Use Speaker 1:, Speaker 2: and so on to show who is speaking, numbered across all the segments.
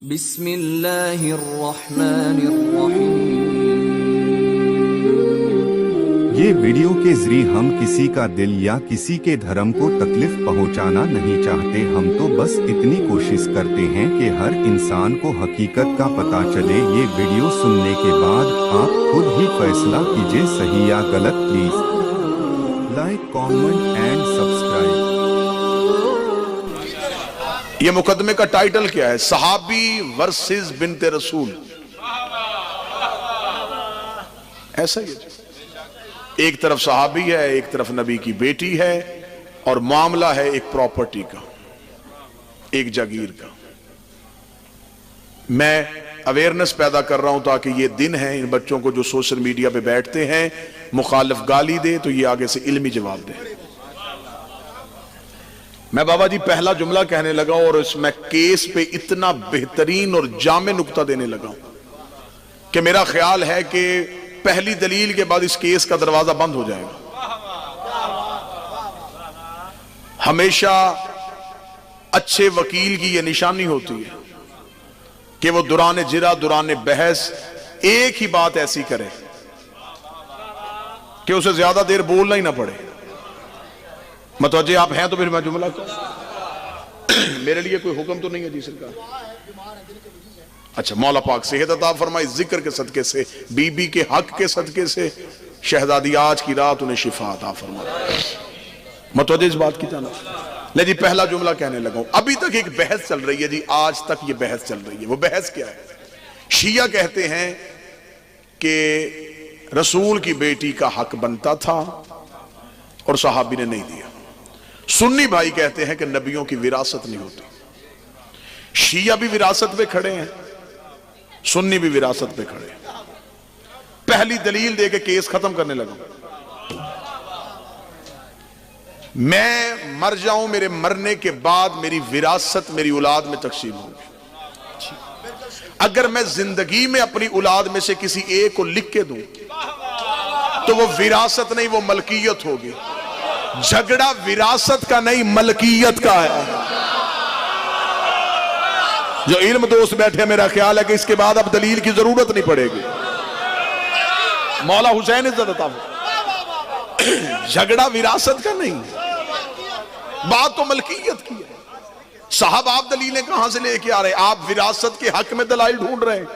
Speaker 1: बिस्मिल्लाहिर्रहमानिर्रहीम।
Speaker 2: ये वीडियो के जरिए हम किसी का दिल या किसी के धर्म को तकलीफ पहुंचाना नहीं चाहते। हम तो बस इतनी कोशिश करते हैं कि हर इंसान को हकीकत का पता चले। ये वीडियो सुनने के बाद आप खुद ही फैसला कीजिए सही या गलत। Please like, comment and subscribe.
Speaker 3: ये मुकदमे का टाइटल क्या है? सहाबी वर्सेस बिनते रसूल। ऐसा ही है, एक तरफ सहाबी है, एक तरफ नबी की बेटी है, और मामला है एक प्रॉपर्टी का, एक जागीर का। मैं अवेयरनेस पैदा कर रहा हूं ताकि ये दिन है इन बच्चों को जो सोशल मीडिया पे बैठते हैं, मुखालिफ गाली दे तो ये आगे से इल्मी जवाब दे। मैं बाबा जी पहला जुमला कहने लगा और इसमें केस पे इतना बेहतरीन और जामे नुक्ता देने लगा कि मेरा ख्याल है कि पहली दलील के बाद इस केस का दरवाजा बंद हो जाएगा। हमेशा अच्छे वकील की यह निशानी होती है कि वो दुराने जिरा दुराने बहस एक ही बात ऐसी करे कि उसे ज्यादा देर बोलना ही ना पड़े। मतवज्जे आप हैं तो फिर मैं जुमला मेरे लिए कोई हुक्म तो नहीं है जी सरकार। अच्छा, मौला पाक सेहत अता फरमाए, जिक्र के सदके से, बीबी के हक के सदके से, शहजादी आज की रात उन्हें शिफा अता फरमाए। मतवज्जे इस बात की जाना। ले जी पहला जुमला कहने लगा हूं। अभी तक एक बहस चल रही है जी, आज तक ये बहस चल रही है। वो बहस क्या है? शिया कहते हैं कि रसूल की बेटी का हक बनता था और सहाबी ने नहीं दिया। सुन्नी भाई कहते हैं कि नबियों की विरासत नहीं होती। शिया भी विरासत पे खड़े हैं, सुन्नी भी विरासत पे खड़े हैं। पहली दलील दे के केस खत्म करने लगा। मैं मर जाऊं, मेरे मरने के बाद मेरी विरासत मेरी औलाद में तकसीम होगी। अगर मैं जिंदगी में अपनी औलाद में से किसी एक को लिख के दूं तो वो विरासत नहीं, वो मलकियत होगी। झगड़ा विरासत का नहीं, मलकियत का है। जो इल्म दोस्त बैठे, मेरा ख्याल है कि इसके बाद अब दलील की जरूरत नहीं पड़ेगी। मौला हुसैन इज्जत अता फरमाए, झगड़ा विरासत का नहीं, बात तो मलकियत की है। साहब आप दलीलें कहां से लेके आ रहे हैं? आप विरासत के हक में दलाइल ढूंढ रहे हैं।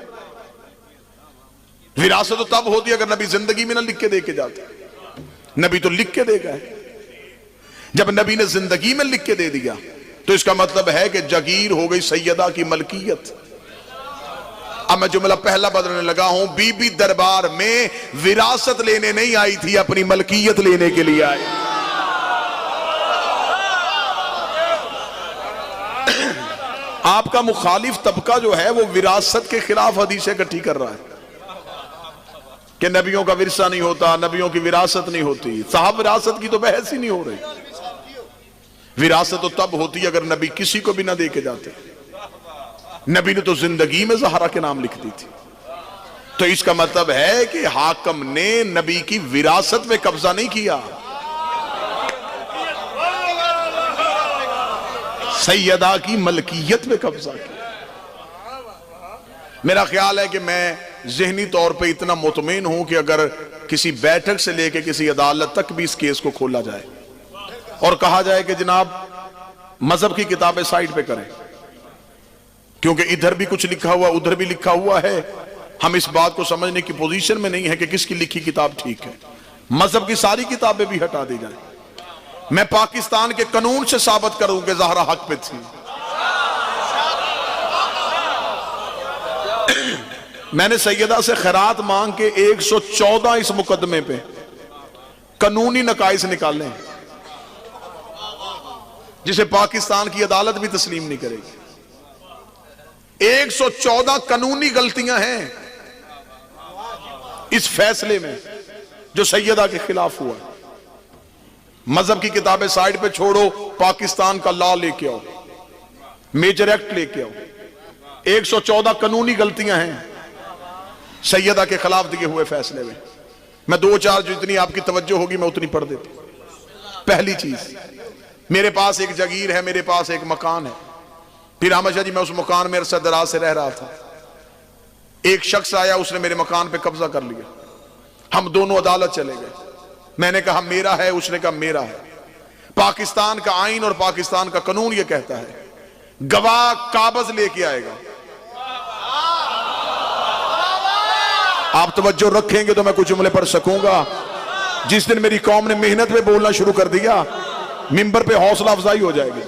Speaker 3: विरासत तो तब होती अगर नबी जिंदगी में ना लिख के दे के जाते। नबी तो लिख के दे गए। जब नबी ने जिंदगी में लिख के दे दिया तो इसका मतलब है कि जागीर हो गई सैयदा की मलकियत। अब मैं जुमला पहला बदलने लगा हूं। बीबी दरबार में विरासत लेने नहीं आई थी, अपनी मलकियत लेने के लिए आई। आपका मुखालिफ तबका जो है वो विरासत के खिलाफ हदीसें इकट्ठी कर रहा है कि नबियों का विरसा नहीं होता, नबियों की विरासत नहीं होती। साहब विरासत की तो बहस ही नहीं हो रही। विरासत तो तब होती अगर नबी किसी को भी ना दे के जाते। नबी ने तो जिंदगी में ज़हरा के नाम लिख दी थी। तो इसका मतलब है कि हाकम ने नबी की विरासत में कब्जा नहीं किया, सैयदा की मलकियत में कब्जा किया। मेरा ख्याल है कि मैं ज़हनी तौर पे इतना मुतमईन हूं कि अगर किसी बैठक से लेकर किसी अदालत तक भी इस केस को खोला जाए और कहा जाए कि जनाब मजहब की किताबें साइड पे करें, क्योंकि इधर भी कुछ लिखा हुआ उधर भी लिखा हुआ है, हम इस बात को समझने की पोजीशन में नहीं है कि किसकी लिखी किताब ठीक है। मजहब की सारी किताबें भी हटा दी जाए। मैं पाकिस्तान के कानून से साबित करूं कि ज़हरा हक पे थी। मैंने सैयदा से खैरात मांग के 114 इस मुकदमे पे कानूनी नकाइस निकाले हैं, जिसे पाकिस्तान की अदालत भी तस्लीम नहीं करेगी। 114 कानूनी गलतियां हैं इस फैसले में जो सैयदा के खिलाफ हुआ। मजहब की किताबें साइड पे छोड़ो, पाकिस्तान का लॉ लेके आओ, मेजर एक्ट लेके आओ। 114 कानूनी गलतियां हैं सैयदा के खिलाफ दिए हुए फैसले में। मैं दो चार जितनी आपकी तवज्जो होगी मैं उतनी पढ़ देती। पहली चीज, मेरे पास एक जागीर है, मेरे पास एक मकान है, फिर अहमद शाह जी, मैं उस मकान में अरसा दराज से रह रहा था, एक शख्स आया, उसने मेरे मकान पे कब्जा कर लिया। हम दोनों अदालत चले गए। मैंने कहा मेरा है, उसने कहा मेरा है। पाकिस्तान का आईन और पाकिस्तान का कानून यह कहता है गवाह कागज लेके आएगा। आप तवज्जो रखेंगे तो मैं कुछ जुमले पढ़ सकूंगा। जिस दिन मेरी कौम ने मेहनत में बोलना शुरू कर दिया, मिंबर पे हौसला अफजाई हो जाएगी।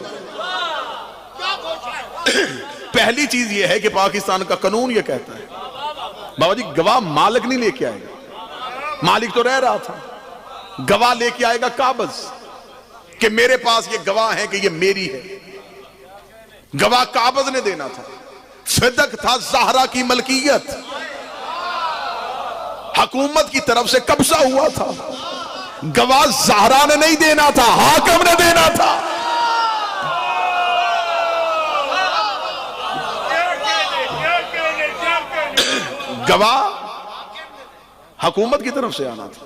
Speaker 3: पहली चीज यह है कि पाकिस्तान का कानून यह कहता है बाबा जी गवाह मालिक नहीं लेके आएगा, मालिक तो रह रहा था, गवाह लेके आएगा कागज कि मेरे पास ये गवाह है कि ये मेरी है। गवाह कागज ने देना था। सदक था ज़हरा की मलकियत, हुकूमत की तरफ से कब्जा हुआ था। गवाह ज़हरा ने नहीं देना था, हाकिम ने देना था। गवाह हुकूमत की तरफ से आना था,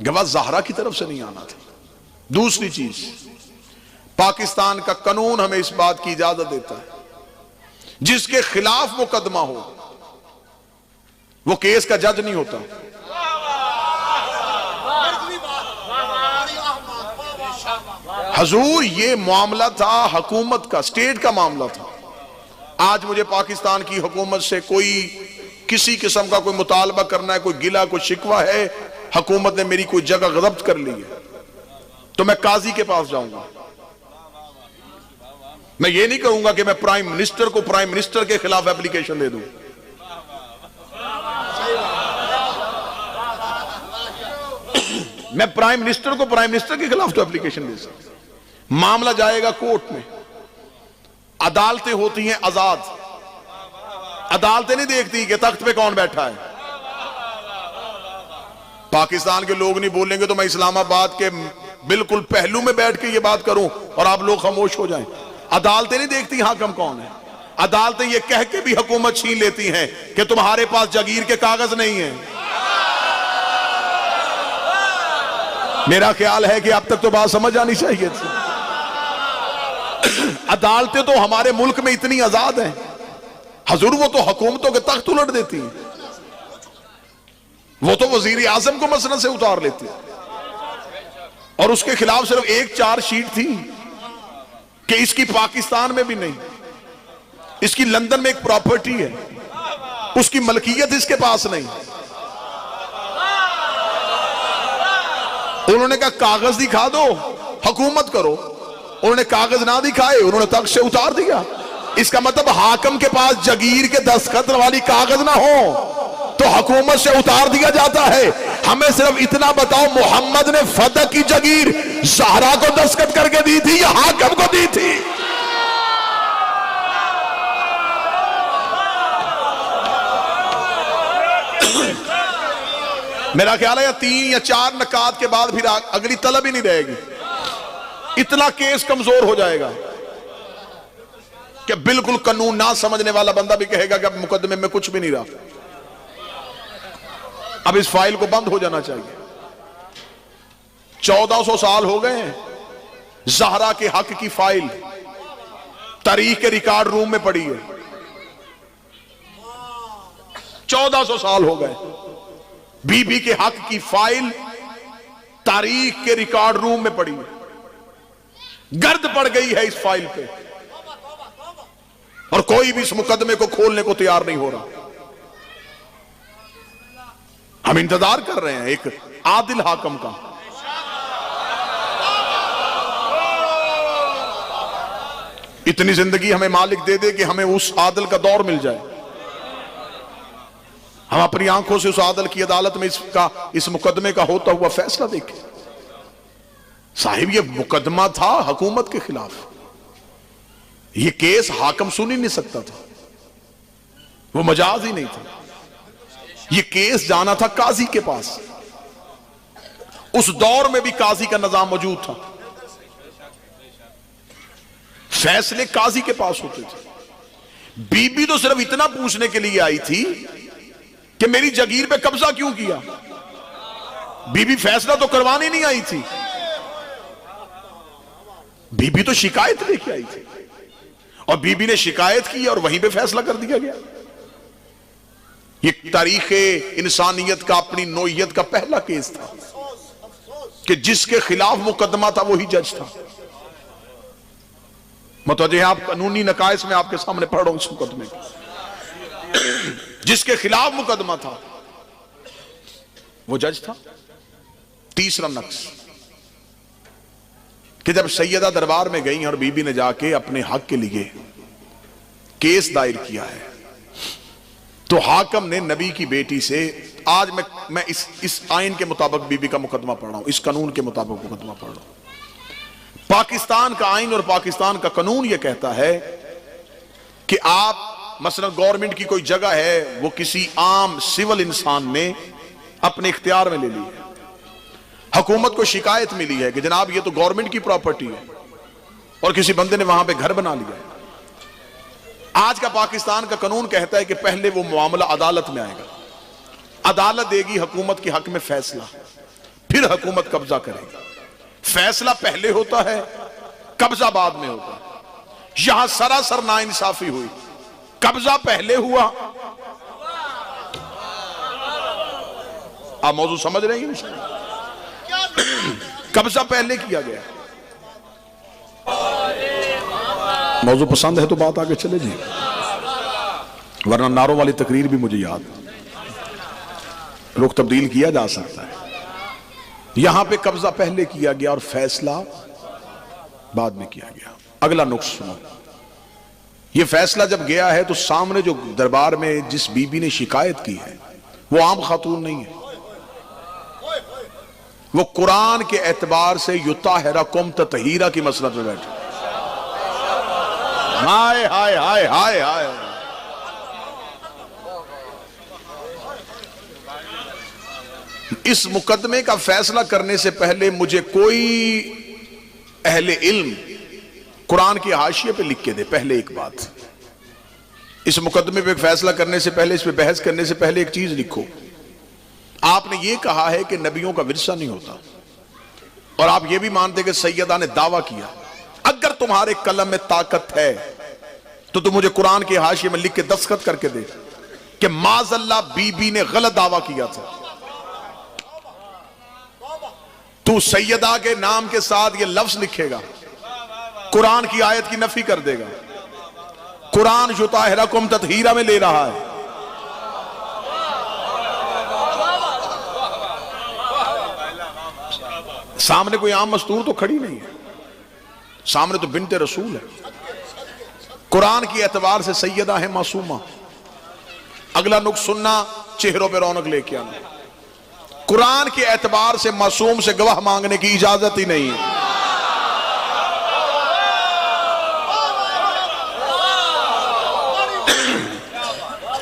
Speaker 3: गवाह ज़हरा की तरफ से नहीं आना था। दूसरी चीज, पाकिस्तान का कानून हमें इस बात की इजाजत देता है जिसके खिलाफ मुकदमा हो वो केस का जज नहीं होता। हजूर ये मामला था हुकूमत का, स्टेट का मामला था। आज मुझे पाकिस्तान की हुकूमत से कोई किसी किस्म का कोई मुतालबा करना है, कोई गिला कोई शिकवा है, हुकूमत ने मेरी कोई जगह जब्त कर ली है, तो मैं काजी के पास जाऊंगा। मैं ये नहीं कहूंगा कि मैं प्राइम मिनिस्टर को प्राइम मिनिस्टर के खिलाफ एप्लीकेशन दे दूं। मैं प्राइम मिनिस्टर को प्राइम मिनिस्टर के खिलाफ तो एप्लीकेशन दे सकता। मामला जाएगा कोर्ट में। अदालतें होती हैं आजाद, अदालतें नहीं देखती कि तख्त पे कौन बैठा है। पाकिस्तान के लोग नहीं बोलेंगे तो मैं इस्लामाबाद के बिल्कुल पहलू में बैठ के ये बात करूं और आप लोग खामोश हो जाएं। अदालतें नहीं देखती हाकिम कौन है। अदालतें ये कह के भी हुकूमत छीन लेती हैं कि तुम्हारे पास जागीर के कागज नहीं है। मेरा ख्याल है कि अब तक तो बात समझ आनी चाहिए थी। अदालतें तो हमारे मुल्क में इतनी आजाद हैं, हजूर वो तो हुकूमतों के तख्त उलट देती हैं, वो तो वजीर आजम को मसलन से उतार लेती है। और उसके खिलाफ सिर्फ एक चार्जशीट थी कि इसकी पाकिस्तान में भी नहीं, इसकी लंदन में एक प्रॉपर्टी है, उसकी मलकियत इसके पास नहीं। उन्होंने कहा कागज दिखा दो, हुकूमत करो। उन्होंने कागज ना दिखाए, उन्होंने तख्त से उतार दिया। इसका मतलब हाकिम के पास जागीर के दस्तखत वाली कागज ना हो तो हुकूमत से उतार दिया जाता है। हमें सिर्फ इतना बताओ, मोहम्मद ने फतह की जागीर ज़हरा को दस्तखत करके दी थी या हाकिम को दी थी? मेरा ख्याल है 3 या 4 नकात के बाद फिर अगली तलब ही नहीं रहेगी। इतना केस कमजोर हो जाएगा कि बिल्कुल कानून ना समझने वाला बंदा भी कहेगा कि अब मुकदमे में कुछ भी नहीं रहा, अब इस फाइल को बंद हो जाना चाहिए। 1400 साल हो गए हैं, ज़हरा के हक की फाइल तारीख के रिकॉर्ड रूम में पड़ी है। 1400 साल हो गए, बीबी के हक की फाइल तारीख के रिकॉर्ड रूम में पड़ी है। गर्द पड़ गई है इस फाइल पे और कोई भी इस मुकदमे को खोलने को तैयार नहीं हो रहा। हम इंतजार कर रहे हैं एक आदिल हाकिम का। इतनी जिंदगी हमें मालिक दे दे कि हमें उस आदिल का दौर मिल जाए, हम अपनी आंखों से उस आदिल की अदालत में इस मुकदमे का होता हुआ फैसला देखें। साहिब ये मुकदमा था हुकूमत के खिलाफ, ये केस हाकिम सुन ही नहीं सकता था, वो मजाज ही नहीं था। ये केस जाना था काजी के पास। उस दौर में भी काजी का निजाम मौजूद था, फैसले काजी के पास होते थे। बीबी तो सिर्फ इतना पूछने के लिए आई थी कि मेरी जागीर पे कब्जा क्यों किया। बीबी फैसला तो करवानी नहीं आई थी, बीबी तो शिकायत लेके आई थी। और बीबी ने शिकायत की और वहीं पे फैसला कर दिया गया। ये तारीख इंसानियत का, अपनी नौइयत का पहला केस था कि जिसके खिलाफ मुकदमा था वही जज था। मतलब आप कानूनी नकाइस में आपके सामने पढ़ रहा हूं उस मुकदमे जिसके खिलाफ मुकदमा था वो जज था। तीसरा नक्स कि जब सैयदा दरबार में गई और बीबी ने जाके अपने हक के लिए केस दायर किया है, तो हाकम ने नबी की बेटी से, आज मैं इस आइन के मुताबिक बीबी का मुकदमा पढ़ रहा हूं, इस कानून के मुताबिक मुकदमा पढ़ रहा हूं। पाकिस्तान का आइन और पाकिस्तान का कानून यह कहता है कि आप मसलन गवर्नमेंट की कोई जगह है, वो किसी आम सिविल इंसान ने अपने इख्तियार में ले ली है, हुकूमत को शिकायत मिली है कि जनाब ये तो गवर्नमेंट की प्रॉपर्टी है और किसी बंदे ने वहां पे घर बना लिया है। आज का पाकिस्तान का कानून कहता है कि पहले वो मामला अदालत में आएगा, अदालत देगी हुकूमत के हक में फैसला, फिर हुकूमत कब्जा करेगी। फैसला पहले होता है, कब्जा बाद में होता है। यहां सरासर नाइंसाफी हुई, कब्जा पहले हुआ। आप मौजूद समझ रहे हैं? कब्जा पहले किया गया। मौजूद पसंद है तो बात आगे चले जी, वरना नारों वाली तकरीर भी मुझे याद, रुख तब्दील किया जा सकता है। यहां पे कब्जा पहले किया गया और फैसला बाद में किया गया। अगला नुक्स सुनो। यह फैसला जब गया है तो सामने जो दरबार में जिस बीबी ने शिकायत की है वो आम खातून नहीं है, वो कुरान के एतबार से युताहिरकुम ततहीरा की मसलत में बैठे। हाय हाय हाय हाय हाय। इस मुकदमे का फैसला करने से पहले मुझे कोई अहले इल्म कुरान की हाशिए पे लिख के दे। पहले एक बात, इस मुकदमे पे फैसला करने से पहले, इस पे बहस करने से पहले एक चीज लिखो। आपने ये कहा है कि नबियों का विरसा नहीं होता, और आप ये भी मानते कि सैयदा ने दावा किया। अगर तुम्हारे कलम में ताकत है तो तुम मुझे कुरान के हाशिए में लिख के दस्तखत करके दे कि माज़अल्लाह बीबी ने गलत दावा किया था। तू सैयदा के नाम के साथ ये लफ्ज लिखेगा, कुरान की आयत की नफी कर देगा। कुरान युताहिरकुम ततहीरा में ले रहा है। सामने कोई आम मस्तूर तो खड़ी नहीं है, सामने तो बिन्ते रसूल है। कुरान की एतबार से सैयदा है मासूमा। अगला नुक्स सुनना, चेहरों पे रौनक लेके आना। कुरान के एतबार से मासूम से गवाह मांगने की इजाजत ही नहीं है।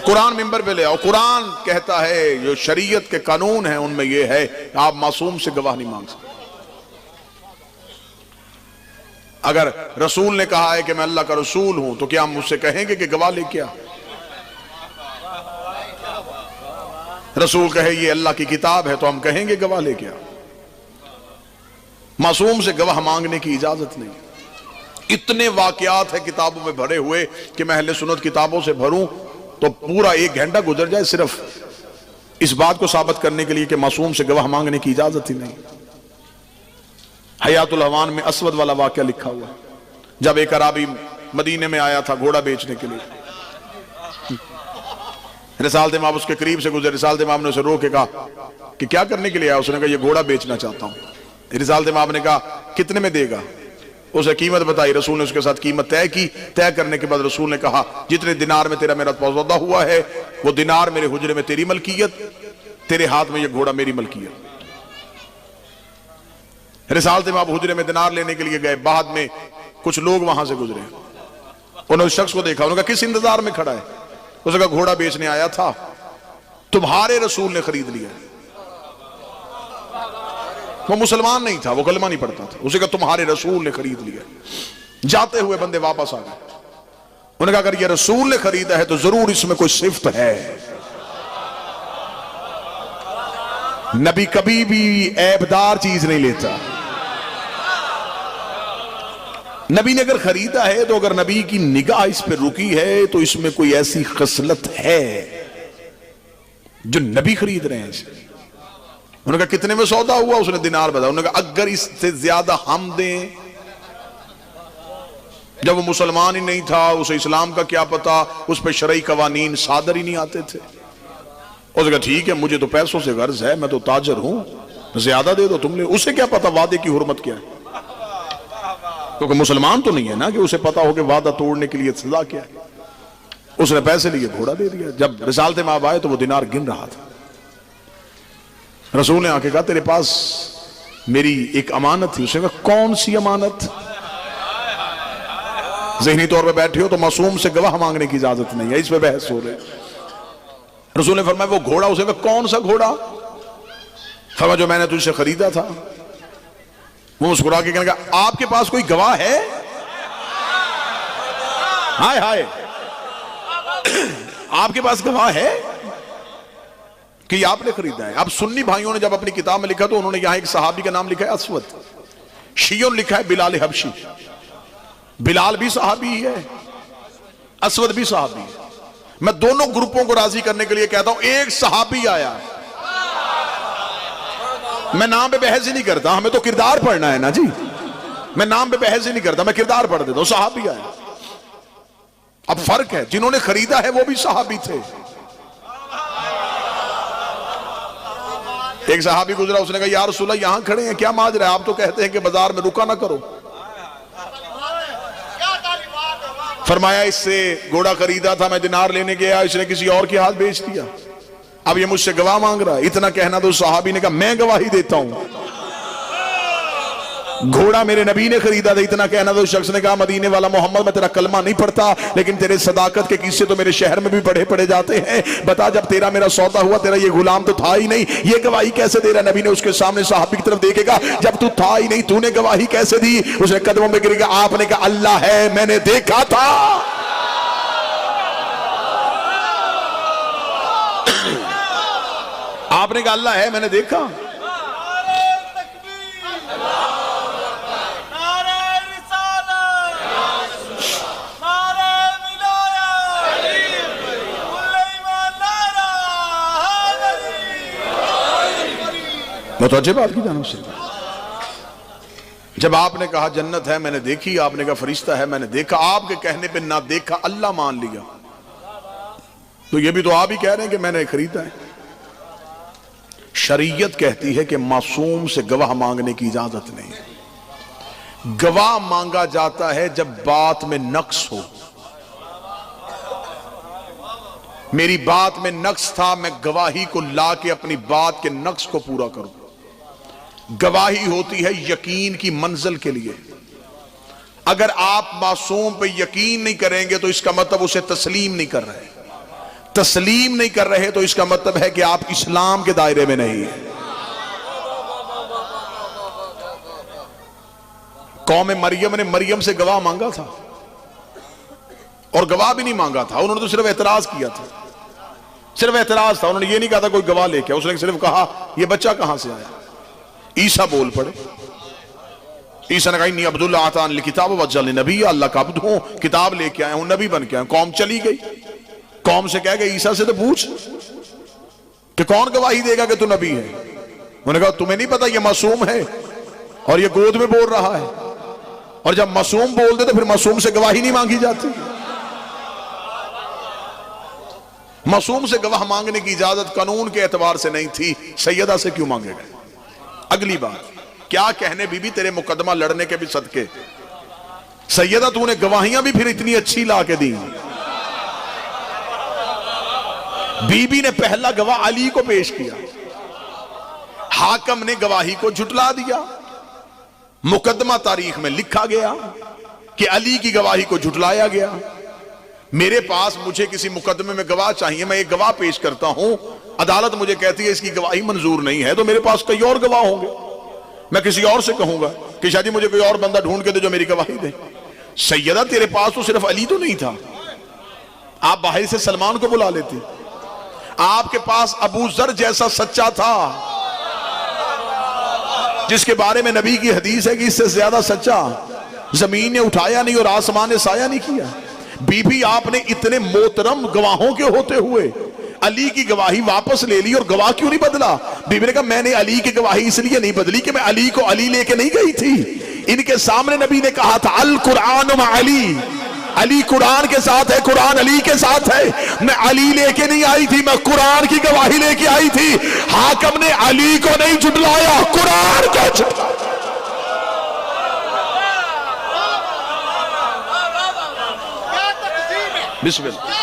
Speaker 3: कुरान मिंबर पे ले आओ। कुरान कहता है जो शरीयत के कानून है उनमें यह है आप मासूम से गवाह नहीं मांग सकते। अगर रसूल ने कहा है कि मैं अल्लाह का रसूल हूं तो क्या हम मुझसे कहेंगे कि गवाह लेके आ? रसूल कहे ये अल्लाह की किताब है तो हम कहेंगे गवाह लेके आ। मासूम से गवाह मांगने की इजाजत नहीं। इतने वाकयात है किताबों में भरे हुए कि मैं अहले सुन्नत किताबों से भरूं तो पूरा 1 घंटा गुजर जाए सिर्फ इस बात को साबित करने के लिए कि मासूम से गवाह मांगने की इजाजत ही नहीं। हयातुल हवान में असवद वाला वाकया लिखा हुआ है। जब एक अराबी मदीने में आया था घोड़ा बेचने के लिए, रिसालत इमाम उसके करीब से गुजरे। रिसालत इमाम ने उसे रोक के कहा कि क्या करने के लिए आया? उसने कहा ये घोड़ा बेचना चाहता हूं। रिसालत इमाम ने कहा कितने में देगा? उसे कीमत बताई। रसूल ने उसके साथ कीमत तय की। तय करने के बाद रसूल ने कहा जितने दिनार में तेरा मेरा सौदा हुआ है वो दिनार मेरे हुजरे में तेरी मलकियत, तेरे हाथ में ये घोड़ा मेरी मलकियत। रिसालत इमाम हुजरे में दिनार लेने के लिए गए। बाद में कुछ लोग वहां से गुजरे, उन्होंने उस शख्स को देखा। उन्होंने कहा किस इंतजार में खड़ा है? उसने कहा घोड़ा बेचने आया था, तुम्हारे रसूल ने खरीद लिया। वो मुसलमान नहीं था, वो कलमा नहीं पढ़ता था। उसे कहा तुम्हारे रसूल ने खरीद लिया। जाते हुए बंदे वापस आ गए। उन्होंने कहा अगर ये रसूल ने खरीदा है तो जरूर इसमें कोई सिफ्त है। नबी कभी भी ऐबदार चीज नहीं लेता। नबी ने अगर खरीदा है तो अगर नबी की निगाह इस पर रुकी है तो इसमें कोई ऐसी खसलत है जो नबी खरीद रहे हैं इसे। उन्होंने कहा कितने में सौदा हुआ? उसने दिनार बताया। उन्होंने कहा अगर इससे ज्यादा हम दें। जब वो मुसलमान ही नहीं था, उसे इस्लाम का क्या पता, उस पर शरई कवानीन सादर ही नहीं आते थे। उसने कहा ठीक है, मुझे तो पैसों से गर्ज है, मैं तो ताजर हूं, ज्यादा दे दो तुम ले। उसे क्या पता वादे की हुर्मत क्या है, क्योंकि मुसलमान तो नहीं है ना कि उसे पता हो कि वादा तोड़ने के लिए सजा क्या है। उसने पैसे लिए घोड़ा दे दिया। जब रिसालत माब आए तो वो दिनार गिन रहा था। रसूल ने आके कहा तेरे पास मेरी एक अमानत थी। उसने कहा कौन सी अमानत? ज़हनी तौर पे बैठे हो तो मासूम से गवाह मांगने की इजाजत नहीं है, इस पे बहस हो रही। रसूल ने फरमाया वो घोड़ा। उसे कहा कौन सा घोड़ा? फरमाया जो मैंने तुझसे खरीदा था। वो मुस्कुरा के कहने लगा आपके पास कोई गवाह है? हाय हाय, आपके पास गवाह है कि ये आपने खरीदा है? अब सुन्नी भाइयों ने जब अपनी किताब में लिखा तो उन्होंने यहां एक सहाबी का नाम लिखा है असवद, शियों ने लिखा है बिलाल हबशी। बिलाल भी सहाबी है, असवद भी सहाबी है। मैं दोनों ग्रुपों को राजी करने के लिए कहता हूं एक सहाबी आया। मैं नाम पे बहस ही नहीं करता, हमें तो किरदार पढ़ना है ना जी। मैं नाम पे बहस ही नहीं करता, मैं किरदार पढ़ देता हूं। सहाबी आया। अब फर्क है, जिन्होंने खरीदा है वो भी सहाबी थे। एक सहाबी गुजरा, उसने कहा या रसूलल्लाह यहां खड़े हैं क्या माजरा है? आप तो कहते हैं कि बाजार में रुका ना करो। फरमाया इससे घोड़ा खरीदा था, मैं दिनार लेने गया, इसने किसी और के हाथ बेच दिया, अब ये मुझसे गवाह मांग रहा है। इतना कहना तो सहाबी ने कहा मैं गवाही देता हूं, घोड़ा मेरे नबी ने खरीदा था। इतना कहना तो शख्स ने कहा मदीने वाला मोहम्मद मैं तेरा कलमा नहीं पढ़ता, लेकिन तेरे सदाकत के किस्से तो मेरे शहर में भी पढ़े जाते हैं। बता जब तेरा मेरा सौदा हुआ तेरा ये गुलाम तो था ही नहीं, ये गवाही कैसे दे रहा? नबी ने उसके सामने सहाबी की तरफ देखेगा, जब तू था ही नहीं तूने गवाही कैसे दी? उसने कदमों में गिरेगा। आपने कहा अल्लाह है मैंने देखा था। आपने कहा अल्लाह है मैंने देखा। मुतवज्जे बात की जानो से जब आपने कहा जन्नत है मैंने देखी, आपने कहा फरिश्ता है मैंने देखा, आपके कहने पे ना देखा अल्लाह मान लिया, तो ये भी तो आप ही कह रहे हैं कि मैंने खरीदा है। शरीयत कहती है कि मासूम से गवाह मांगने की इजाजत नहीं है। गवाह मांगा जाता है जब बात में नक्स हो। मेरी बात में नक्स था, मैं गवाही को ला के अपनी बात के नक्स को पूरा करूं। गवाही होती है यकीन की मंजिल के लिए। अगर आप मासूम पे यकीन नहीं करेंगे तो इसका मतलब उसे तस्लीम नहीं कर रहे। तस्लीम नहीं कर रहे तो इसका मतलब है कि आप इस्लाम के दायरे में नहीं है। कौम मरियम ने मरियम से गवाह मांगा था और गवाह भी नहीं मांगा था, उन्होंने तो सिर्फ एतराज किया था, सिर्फ एतराज था। उन्होंने ये नहीं कहा था कोई गवाह लेके, उसने सिर्फ कहा ये बच्चा कहां से आया। ईसा बोल पड़े। ईसा ने कहा इन्नी अब्दुल्ला आतान किताब वजल नबी, अल्लाह का अब्द हूं, किताब लेके आया हूं, नबी बन के आया। कौम चली गई, कौम से कह गए ईसा से तो पूछ कि कौन गवाही देगा कि तू नबी है। उन्होंने कहा तुम्हें नहीं पता ये मासूम है और ये गोद में बोल रहा है, और जब मासूम बोल दे तो फिर मासूम से गवाही नहीं मांगी जाती। मासूम से गवाह मांगने की इजाजत कानून के एतबार से नहीं थी, सैयदा से क्यों मांगेगा? अगली बात क्या कहने बीबी तेरे मुकदमा लड़ने के भी सदके, सैयदा तूने गवाहियां भी फिर इतनी अच्छी ला के दी। बीबी ने पहला गवाह अली को पेश किया, हाकम ने गवाही को झुटला दिया। मुकदमा तारीख में लिखा गया कि अली की गवाही को झुटलाया गया। मेरे पास मुझे किसी मुकदमे में गवाह चाहिए, मैं एक गवाह पेश करता हूं, अदालत मुझे कहती है इसकी गवाही मंजूर नहीं है, तो मेरे पास कई और गवाह होंगे। मैं किसी और से कहूंगा कि शादी मुझे कोई और बंदा ढूंढ के दे जो मेरी गवाही दे। सैयदा तेरे पास तो सिर्फ अली तो नहीं था, आप बाहर से सलमान को बुला लेती। आपके पास अबू जर जैसा सच्चा था जिसके बारे में नबी की हदीस है कि इससे ज्यादा सच्चा जमीन ने उठाया नहीं और आसमान ने साया नहीं किया। बीबी आपने इतने मोहतरम गवाहों के होते हुए अली की गवाही वापस ले ली और गवाह क्यों नहीं बदला? बीबी ने कहा मैंने अली की गवाही इसलिए नहीं बदली कि मैं अली को अली लेके नहीं गई थी। इनके सामने नबी ने कहा था अल कुरान मा अली, अली कुरान के साथ है, कुरान अली के साथ है। मैं अली लेके नहीं आई थी, मैं कुरान की गवाही लेके आई थी। हाकम ने अली को नहीं झुटलाया, कुरान को झुटलाया। बिस्मिल्लाह।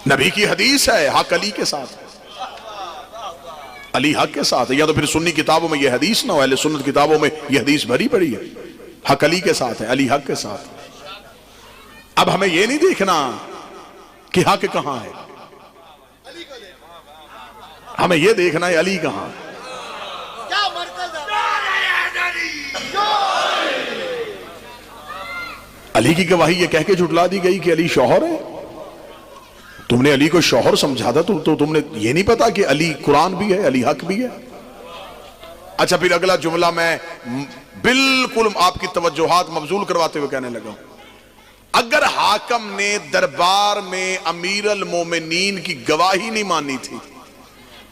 Speaker 3: नबी की हदीस है हक अली के साथ, अली हक के साथ है। या तो फिर सुन्नी किताबों में यह हदीस ना हो, अहले सुन्नत किताबों में यह हदीस भरी पड़ी है। हक अली के साथ है, अली हक के साथ। अब हमें यह नहीं देखना कि हक कहां है, हमें यह देखना है अली कहां है। अली की गवाही ये कह के झुटला दी गई कि अली शौहर है। तुमने अली को शौहर समझा था तो तुमने ये नहीं पता कि अली कुरान भी है, अली हक भी है। अच्छा, फिर अगला जुमला मैं बिल्कुल आपकी तवज्जोहात मबजूल करवाते हुए कहने लगा, अगर हाकम ने दरबार में अमीर अल मोमिनीन की गवाही नहीं मानी थी,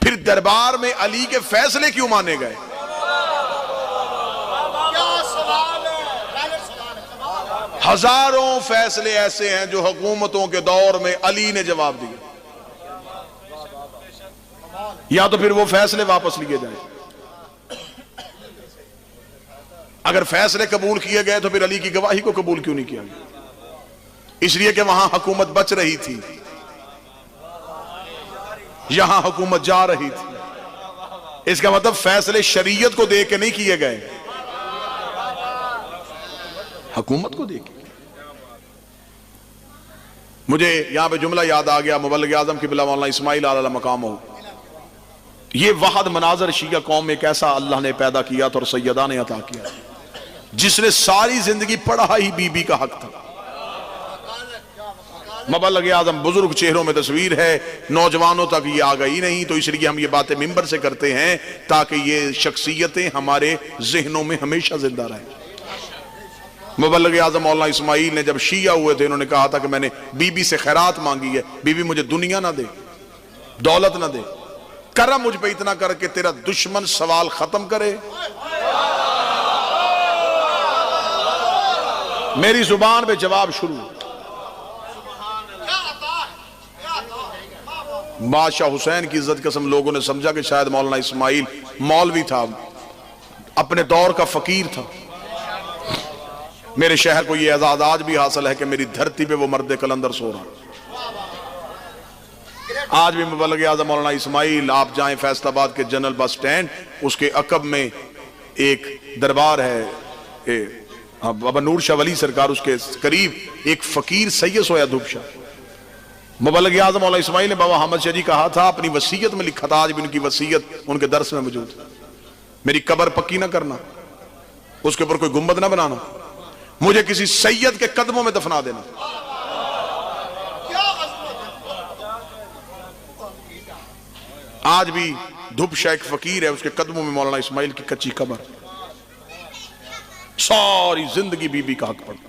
Speaker 3: फिर दरबार में अली के फैसले क्यों माने गए? हजारों फैसले ऐसे हैं जो हुकूमतों के दौर में अली ने जवाब दिए, या तो फिर वो फैसले वापस लिए जाए। अगर फैसले कबूल किए गए तो फिर अली की गवाही को कबूल क्यों नहीं किया गया? इसलिए कि वहां हुकूमत बच रही थी, यहां हुकूमत जा रही थी। इसका मतलब फैसले शरीयत को देख के नहीं किए गए, हुकूमत को देख के। मुझे यहां पे जुमला याद आ गया, मुबल्लिग आजम क़िबला मौलाना इस्माइल आला मकाम हो, ये वहद मनाजर शिया कौम में कैसा अल्लाह ने पैदा किया था और सैयदा ने अता किया, जिसने सारी जिंदगी पढ़ा ही बीबी का हक था। मुबल्लिग आजम बुजुर्ग चेहरों में तस्वीर है, नौजवानों तक ये आ गई नहीं, तो इसलिए हम ये बातें मिंबर से करते हैं ताकि ये शख्सियतें हमारे जहनों में हमेशा जिंदा रहें। मुबल्लिग आजम मौलाना इस्माइल ने जब शिया हुए थे, इन्होंने कहा था कि मैंने बीबी से खैरात मांगी है, बीबी मुझे दुनिया ना दे, दौलत ना दे, करम मुझ पे इतना कर के तेरा दुश्मन सवाल खत्म करे, मेरी जुबान पे जवाब शुरू। बादशाह हुसैन की इज्जत कसम लोगों ने समझा कि शायद मौलाना इस्माइल मौलवी था, अपने दौर का फकीर था। मेरे शहर को यह एजाज आज भी हासिल है कि मेरी धरती पे वो मर्द कलंदर सो रहा। आज भी मुबल्लिग आज़म मौलाना इस्माइल, आप जाएं फैसलाबाद के जनरल बस स्टैंड, उसके अकब में एक दरबार है, बाबा नूर शाह वली सरकार, उसके करीब एक फकीर सैयद सोया धुबशा। मुबल्लिग आज़म मौलाना इस्माइल ने बाबा अहमद शाह जी कहा था, अपनी वसीयत में लिखा था, आज भी उनकी वसीयत उनके दर्स में मौजूद है, मेरी कब्र पक्की ना करना, उसके ऊपर कोई गुंबद ना बनाना, मुझे किसी सैयद के कदमों में दफना देना। आज भी धुबशा एक फकीर है, उसके कदमों में मौलाना इस्माइल की कच्ची कब्र, सारी जिंदगी बीबी का हक पढ़ता।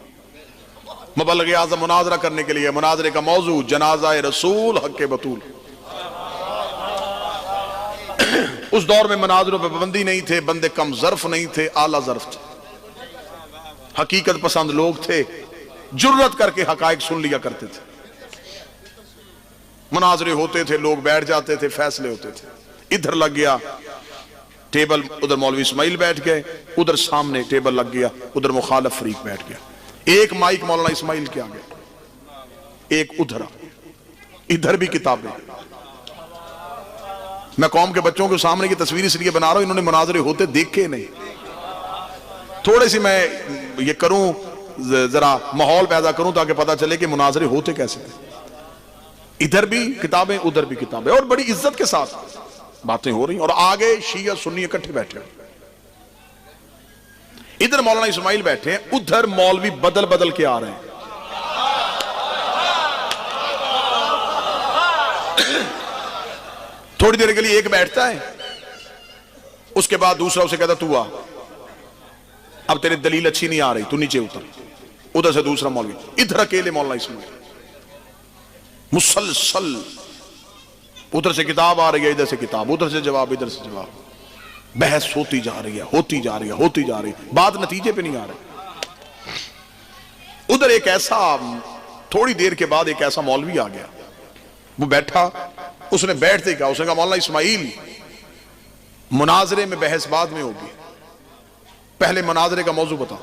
Speaker 3: मुबल्लिग आज़म मुनाजरा करने के लिए, मुनाजरे का मौजू जनाजा रसूल हक के बतूल। उस दौर में मुनाजरों पर पाबंदी नहीं थे, बंदे कम ज़र्फ नहीं थे, आला ज़र्फ थे, हकीकत पसंद लोग थे, जुर्रत करके हकायक सुन लिया करते थे। मुनाजरे होते थे, लोग बैठ जाते थे, फैसले होते थे। इधर लग गया टेबल, उधर मौलवी इस्माइल बैठ गए, उधर सामने टेबल लग गया, उधर मुखालिफ फरीक बैठ गया। एक माइक मौलाना इस्माइल के आगे, एक उधर, इधर भी किताबें। मैं कौम के बच्चों के सामने की तस्वीर इसलिए बना रहा हूं, इन्होंने मुनाजरे होते देखे नहीं। थोड़ी सी मैं ये करूं, जरा माहौल पैदा करूं ताकि पता चले कि मुनाजरे होते कैसे थे। इधर भी किताबें, उधर भी किताबें, और बड़ी इज्जत के साथ बातें हो रही, और आगे शिया सुन्नी इकट्ठे बैठे। इधर मौलाना इस्माइल बैठे हैं, उधर मौलवी बदल बदल के आ रहे हैं। थोड़ी देर के लिए एक बैठता है, उसके बाद दूसरा उसे कहता तू आ, अब तेरी दलील अच्छी नहीं आ रही, तू नीचे उतर। उधर से दूसरा मौलवी, इधर अकेले मौलाना इस्माइल मुसलसल, उधर से किताब आ रही है, इधर से किताब, उधर से जवाब, इधर से जवाब, बहस होती जा रही है, होती जा रही है, होती जा रही है, बात नतीजे पे नहीं आ रही। उधर एक ऐसा, थोड़ी देर के बाद एक ऐसा मौलवी आ गया, वो बैठा, उसने बैठते ही कहा, उसने कहा मौलाना इस्माइल मुनाजरे में बहस बाद में होगी, पहले मुनाजरे का मौजू बताओ।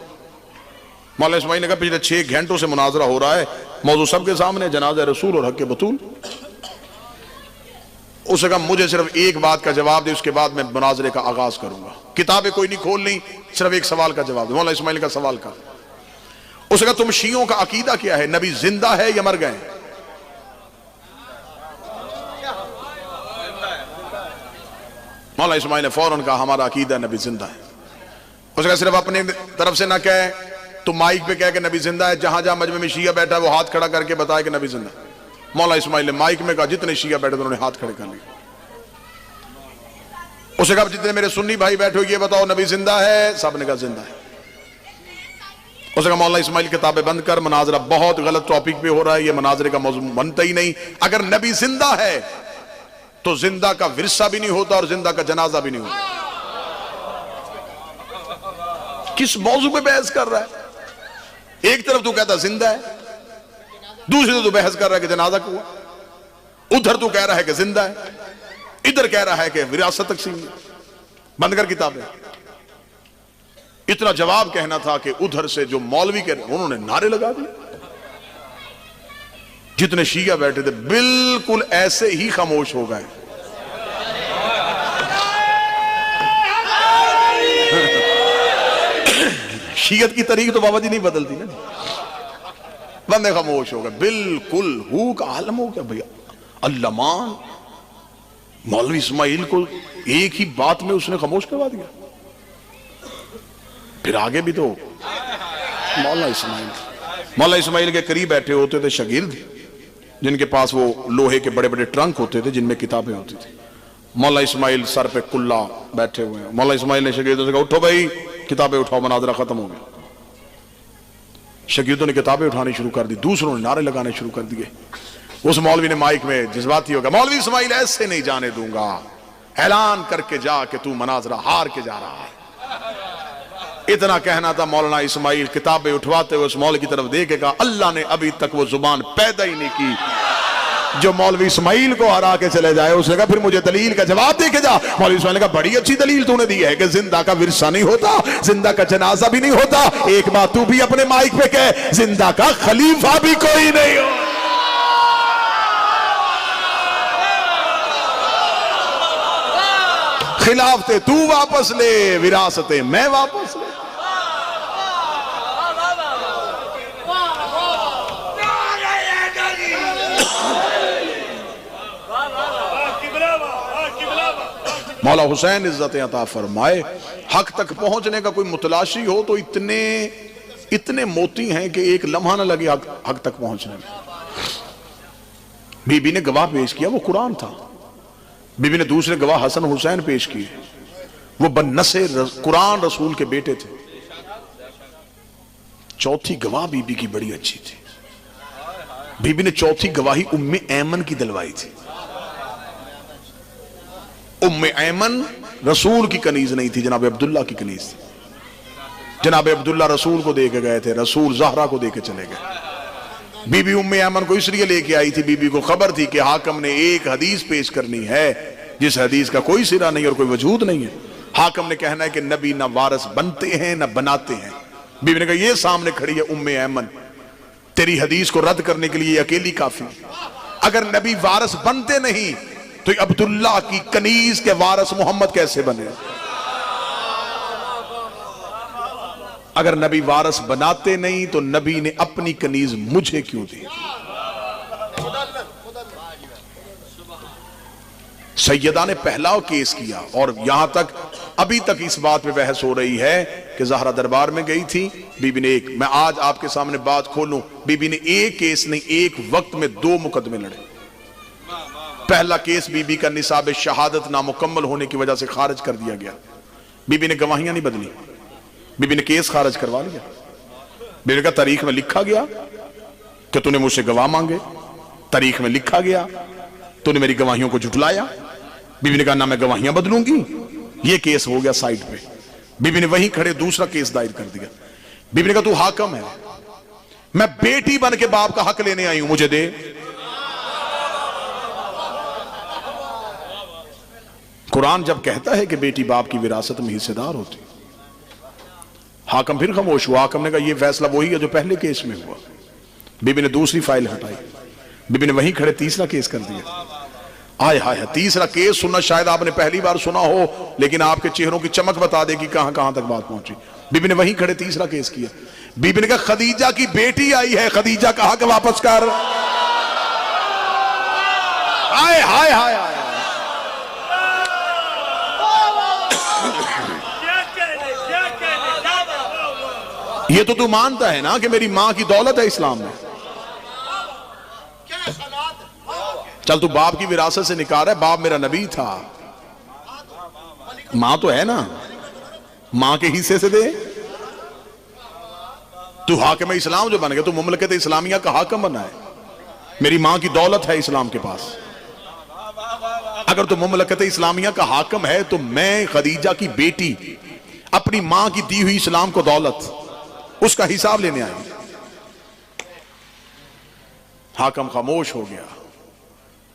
Speaker 3: मौलाना इस्माइल ने कहा पिछले 6 घंटों से मुनाजरा हो रहा है, मौजू सबके सामने, जनाज़ा रसूल और हक के बतूल। उसने कहा मुझे सिर्फ एक बात का जवाब दे, उसके बाद मैं मुनाजरे का आगाज करूंगा। किताबें कोई नहीं खोलनी, सिर्फ एक सवाल का जवाब दे। मौलाना इस्माइल का सवाल का, उसने कहा तुम शियों का अकीदा क्या है, नबी जिंदा है या मर गए? मौलाना इस्माइल ने फौरन कहा हमारा अकीदा नबी जिंदा है। उसने कहा सिर्फ अपने तरफ से ना कहे, तुम माइक पे कह के नबी जिंदा है, जहां जहां मजमे में शिया बैठा है वो हाथ खड़ा करके बताए कि नबी जिंदा है। मौलाना इस्माइल ने माइक में कहा, जितने शिया बैठे थे उन्होंने हाथ खड़े कर लिए। उसने कहा जितने मेरे सुन्नी भाई बैठे हो ये बताओ नबी जिंदा है? सब ने कहा जिंदा है। उसने कहा मौलाना इस्माइल किताबें बंद कर, मनाजरा बहुत गलत टॉपिक पे हो रहा है, ये मनाजरे का मौजू बनता ही नहीं। अगर नबी जिंदा है तो जिंदा का विरसा भी नहीं होता और जिंदा का जनाजा भी नहीं होता। किस मौजू पे बहस कर रहा है? एक तरफ तू कहता जिंदा है, दूसरी तरफ तू बहस कर रहा है कि जनाजा क्यों हुआ। उधर तू कह रहा है कि जिंदा है, इधर कह रहा है कि विरासत तकसीम। बंद कर किताबें। इतना जवाब कहना था कि उधर से जो मौलवी कह रहे उन्होंने नारे लगा दिए। जितने शिया बैठे थे बिल्कुल ऐसे ही खामोश हो गए। शियत की तरीक तो बाबा जी नहीं बदलती ना, बंदे खामोश हो गए, बिल्कुल हू का आलम हो गया। भैया अल्लामान मौलवी इस्माइल को एक ही बात में उसने खामोश करवा दिया। फिर आगे भी तो मौलाना इस्माइल के करीब बैठे होते थे शागिर्द, जिनके पास वो लोहे के बड़े बड़े ट्रंक होते थे जिनमें किताबें होती थी। मौलाना इस्माइल सर पे कुल्ला बैठे हुए हैं। मौलाना इस्माइल ने शागिर्दों से कहा उठो भाई किताबें उठाओ, मनाजरा खत्म हो गया। शागिर्दों ने किताबें उठानी शुरू कर दी, दूसरों ने नारे लगाने शुरू कर दिए। उस मौलवी ने माइक में जज्बाती होगा, मौलवी इस्माइल ऐसे नहीं जाने दूंगा, ऐलान करके जा कि तू मनाजरा हार के जा रहा है। इतना कहना था, मौलाना इस्माइल किताबें उठवाते हुए उस मौलवी की तरफ देखेगा, अल्लाह ने अभी तक वो जुबान पैदा ही नहीं की जो मौलवी इस्माइल को हरा के चले जाए। उसने कहा फिर मुझे दलील का जवाब दे के जा। मौलवी इस्माइल ने कहा बड़ी अच्छी दलील तूने दी है कि जिंदा का विरसा नहीं होता, जिंदा का जनाजा भी नहीं होता। एक बात तू भी अपने माइक पे कह, जिंदा का खलीफा भी कोई नहीं हो। खिलाफते तू वापस ले, विरासतें मैं वापस ले। मौला हुसैन इज्जत अता फरमाए, हक तक पहुंचने का कोई मुतलाशी हो तो इतने मोती हैं कि एक लम्हा ना लगे हक तक पहुंचने में। बीबी ने गवाह पेश किया, वो कुरान था। बीबी ने दूसरे गवाह हसन हुसैन पेश किए, वो बन्नसे कुरान रसूल के बेटे थे। चौथी गवाह बीबी की बड़ी अच्छी थी। बीबी ने चौथी गवाही उम्मे ऐमन की दिलवाई थी। उम्मे ऐमन रसूल की कनीज नहीं थी, जनाब अब्दुल्ला की कनीज थी। जनाब अब्दुल्ला रसूल को दे के गए थे, रसूल ज़हरा को दे के चले गए। बीबी उम्मे ऐमन को इसलिए लेके आई थी, बीबी को खबर थी कि हाकम ने एक हदीस पेश करनी है जिस हदीस का कोई सिरा नहीं और कोई वजूद नहीं है। हाकम ने कहना है कि नबी ना वारस बनते हैं ना बनाते हैं। बीबी ने कहा ये सामने खड़ी है उम्मे ऐमन, तेरी हदीस को रद्द करने के लिए अकेली काफी। अगर नबी वारस बनते नहीं तो अब्दुल्ला की कनीज के वारस मोहम्मद कैसे बने? अगर नबी वारस बनाते नहीं तो नबी ने अपनी कनीज मुझे क्यों दी? सैयदा ने पहला केस किया और यहां तक अभी तक इस बात पे बहस हो रही है कि ज़हरा दरबार में गई थी बीबी ने मैं आज आपके सामने बात खोलूं, बीबी ने एक केस नहीं, एक वक्त में 2 मुकदमे लड़े। पहला केस बीबी का निसाब शहादत नामुकम्मल होने की वजह से खारिज कर दिया गया। बीबी ने गवाहियां नहीं बदली, बीबी ने केस खारिज करवा लिया। बीबी का तारीख में लिखा गया कि तूने मुझसे गवाह मांगे, तारीख में लिखा गया तूने मेरी गवाहियों को झुटलाया। बीबी ने कहा ना मैं गवाहियां बदलूंगी। ये केस हो गया साइड पे। बीबी ने वहीं खड़े दूसरा केस दायर कर दिया। बीबी ने कहा तू हाकम है, मैं बेटी बन के बाप का हक लेने आई हूं, मुझे दे। कुरान जब कहता है कि बेटी बाप की विरासत में हिस्सेदार होती, हाकम फिर खामोश हुआ। हाकम ने कहा यह फैसला वही है जो पहले केस में हुआ। बीबी ने दूसरी फाइल हटाई। बीबी ने वहीं खड़े तीसरा केस कर दिया। आय हाय, तीसरा केस सुनना शायद आपने पहली बार सुना हो, लेकिन आपके चेहरों की चमक बता देगी कहां कहां तक बात पहुंची। बीबी ने वहीं खड़े तीसरा केस किया। बीबी ने कहा खदीजा की बेटी आई है, खदीजा का हक वापस कर। आय हाय हाय हाय, ये तो तू मानता है ना कि मेरी मां की दौलत है इस्लाम में। चल तू बाप की विरासत से निकाल रहा है, बाप मेरा नबी था, मां तो है ना, मां के हिस्से से दे। तू हाकिम इस्लाम जो बन गया, तू मुमलकत इस्लामिया का हाकिम बना है। मेरी मां की दौलत है इस्लाम के पास। अगर तू मुमलकत इस्लामिया का हाकिम है तो मैं खदीजा की बेटी अपनी मां की दी हुई इस्लाम को दौलत उसका हिसाब लेने आई। हाकिम खामोश हो गया।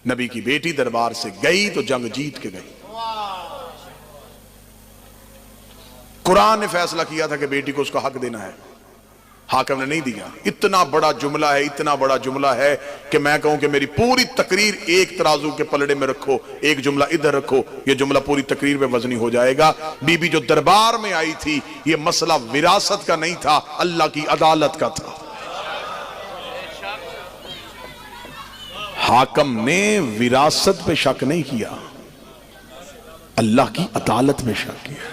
Speaker 3: नबी की बेटी दरबार से गई तो जंग जीत के गई। कुरान ने फैसला किया था कि बेटी को उसका हक देना है, हाकिम ने नहीं दिया। इतना बड़ा जुमला है, इतना बड़ा जुमला है कि मैं कहूं कि मेरी पूरी तकरीर एक तराजू के पलड़े में रखो, एक जुमला इधर रखो, यह जुमला पूरी तकरीर में वजनी हो जाएगा। बीबी जो दरबार में आई थी, यह मसला विरासत का नहीं था, अल्लाह की अदालत का था। हाकिम ने विरासत पे शक नहीं किया, अल्लाह की अदालत में शक किया।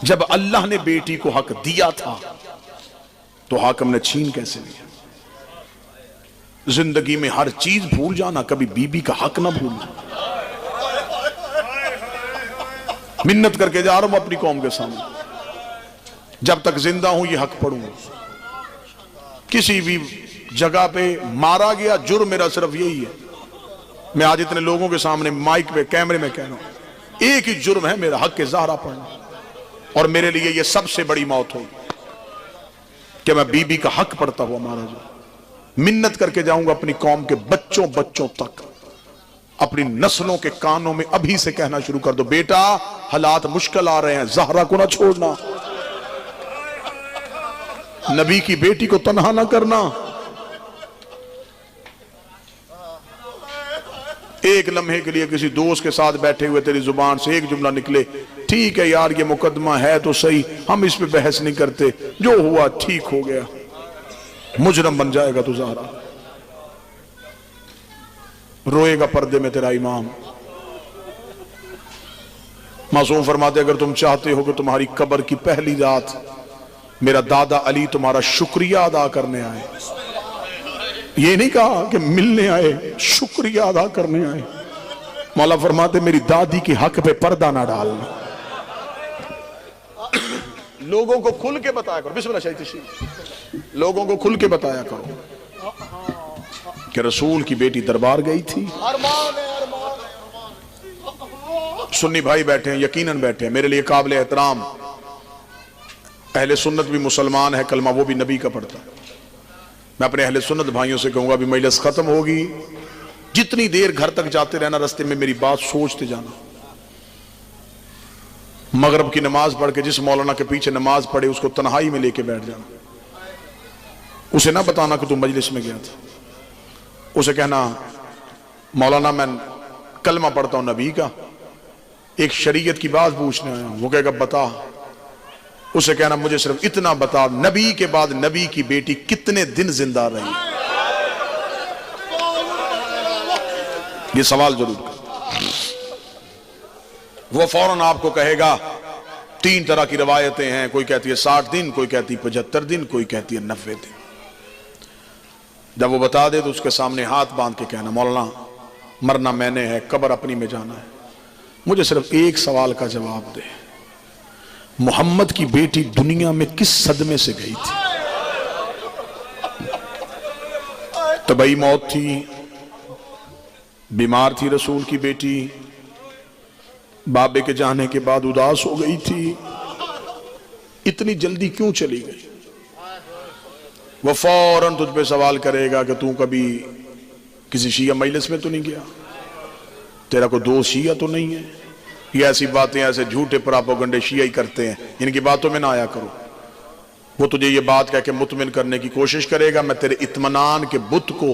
Speaker 3: जब अल्लाह ने बेटी को हक दिया था तो हाकिम ने छीन कैसे लिया? जिंदगी में हर चीज भूल जाना, कभी बीबी का हक ना भूलना। मिन्नत करके जा रहा हूं अपनी कौम के सामने, जब तक जिंदा हूं ये हक पढ़ूंगा। किसी भी जगह पे मारा गया, जुर्म मेरा सिर्फ यही है। मैं आज इतने लोगों के सामने माइक पे कैमरे में कह रहा हूं, एक ही जुर्म है मेरा, हक के ज़हरा पढ़ना। और मेरे लिए ये सबसे बड़ी मौत होगी कि मैं बीबी का हक पढ़ता हुआ मारा जाऊं। मिन्नत करके जाऊंगा अपनी कौम के बच्चों बच्चों तक, अपनी नस्लों के कानों में अभी से कहना शुरू कर दो, बेटा हालात मुश्किल आ रहे हैं, ज़हरा को ना छोड़ना, नबी की बेटी को तन्हा ना करना। एक लम्हे के लिए किसी दोस्त के साथ बैठे हुए तेरी जुबान से एक जुमला निकले, ठीक है यार ये मुकदमा है तो सही, हम इस पे बहस नहीं करते, जो हुआ ठीक हो गया, मुजरम बन जाएगा तू ज़हरा। रोएगा पर्दे में तेरा इमाम। मासूम फरमाते अगर तुम चाहते हो कि तुम्हारी कब्र की पहली रात मेरा दादा अली तुम्हारा शुक्रिया अदा करने आए, ये नहीं कहा कि मिलने आए, शुक्रिया अदा करने आए। मौला फरमाते मेरी दादी के हक पे पर्दा ना डालना। लोगों को खुल के बताया करो, बिस्मिल्लाह शाही तशरीफ, लोगों को खुल के बताया करो कि रसूल की बेटी दरबार गई थी। सुन्नी भाई बैठे हैं, यकीनन बैठे हैं, मेरे लिए काबिल एहतराम अहले सुन्नत भी मुसलमान है, कलमा वो भी नबी का पढ़ता। मैं अपने अहले सुन्नत भाइयों से कहूंगा अभी मजलिस खत्म होगी, जितनी देर घर तक जाते रहना रास्ते में मेरी बात सोचते जाना। मगरब की नमाज पढ़ के जिस मौलाना के पीछे नमाज पढ़े उसको तन्हाई में लेके बैठ जाना, उसे ना बताना कि तू मजलिस में गया था, उसे कहना मौलाना मैं कलमा पढ़ता हूं नबी का, एक शरीयत की बात पूछने आया हूं। वो कहेगा बता, उसे कहना मुझे सिर्फ इतना बता, नबी के बाद नबी की बेटी कितने दिन जिंदा रही? ये सवाल जरूर कर। वो फौरन आपको कहेगा 3 तरह की रवायतें हैं, कोई कहती है 60 दिन, कोई कहती है 75 दिन, कोई कहती है 90 दिन। जब वो बता दे तो उसके सामने हाथ बांध के कहना मौलाना मरना मैंने है, कब्र अपनी में जाना है, मुझे सिर्फ एक सवाल का जवाब दे, मोहम्मद की बेटी दुनिया में किस सदमे से गई थी। तबई मौत थी, बीमार थी रसूल की बेटी, बाबे के जाने के बाद उदास हो गई थी। इतनी जल्दी क्यों चली गई? वो फौरन तुझ पे सवाल करेगा कि तू कभी किसी शिया मजलिस में तो नहीं गया, तेरा कोई दोस्त शिया तो नहीं है। ये ऐसी बातें, ऐसे झूठे प्रोपेगेंडे शिया ही करते हैं, इनकी बातों में ना आया करो। वो तुझे ये बात कह के मुतमिन करने की कोशिश करेगा, मैं तेरे इत्मीनान के बुत को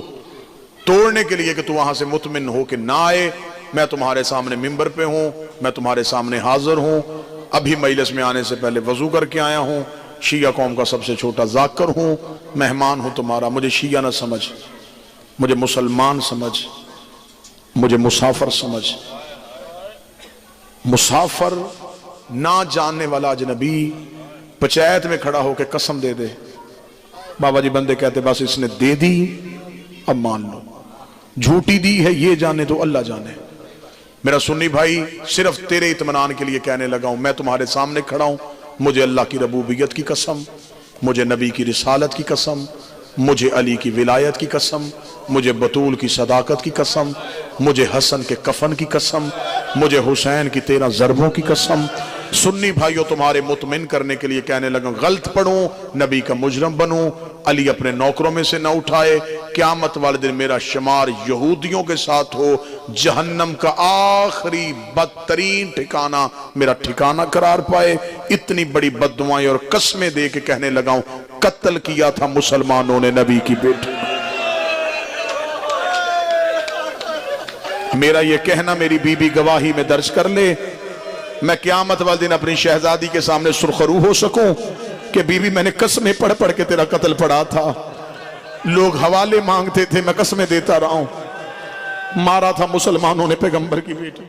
Speaker 3: तोड़ने के लिए कि तू वहां से मुतमिन हो के ना आए, मैं तुम्हारे सामने मिंबर पे हूं, मैं तुम्हारे सामने हाजिर हूं, अभी मजलिस में आने से पहले वजू करके आया हूं, शिया कौम का सबसे छोटा जाकर हूं, मेहमान हूं तुम्हारा। मुझे शिया ना समझ, मुझे मुसलमान समझ, मुझे मुसाफिर समझ। मुसाफिर ना जानने वाला अजनबी पंचायत में खड़ा होकर कसम दे दे, बाबा जी बंदे कहते बस इसने दे दी अब मान लो, झूठी दी है ये जाने तो अल्लाह जाने। मेरा सुन्नी भाई सिर्फ तेरे इत्मीनान के लिए कहने लगा हूं, मैं तुम्हारे सामने खड़ा हूं, मुझे अल्लाह की रबूबियत की कसम, मुझे नबी की रिसालत की कसम, मुझे अली की विलायत की कसम, मुझे बतूल की सदाकत की कसम, मुझे हसन के कफन की कसम, मुझे हुसैन की 13 ज़रबों की कसम। सुन्नी भाइयों तुम्हारे मुतमिन करने के लिए कहने लगा, गलत पढ़ूं, नबी का मुजरम बनूं, अली अपने नौकरों में से न उठाए, क़यामत वाले दिन मेरा शुमार यहूदियों के साथ हो, जहन्नम का आखिरी बदतरीन ठिकाना मेरा ठिकाना करार पाए। इतनी बड़ी बद्दुआएं और कसमें दे के कहने लगा हूं, कत्ल किया था मुसलमानों ने नबी की बेटी। मेरा यह कहना मेरी बीबी गवाही में दर्ज कर ले, मैं क़यामत वाले दिन अपनी शहजादी के सामने सुरखरू हो सकूं कि बीबी मैंने कसमें पढ़ पढ़ के तेरा कत्ल पढ़ा था, लोग हवाले मांगते थे मैं कसमें देता रहा हूं, मारा था मुसलमानों ने पैगंबर की बेटी।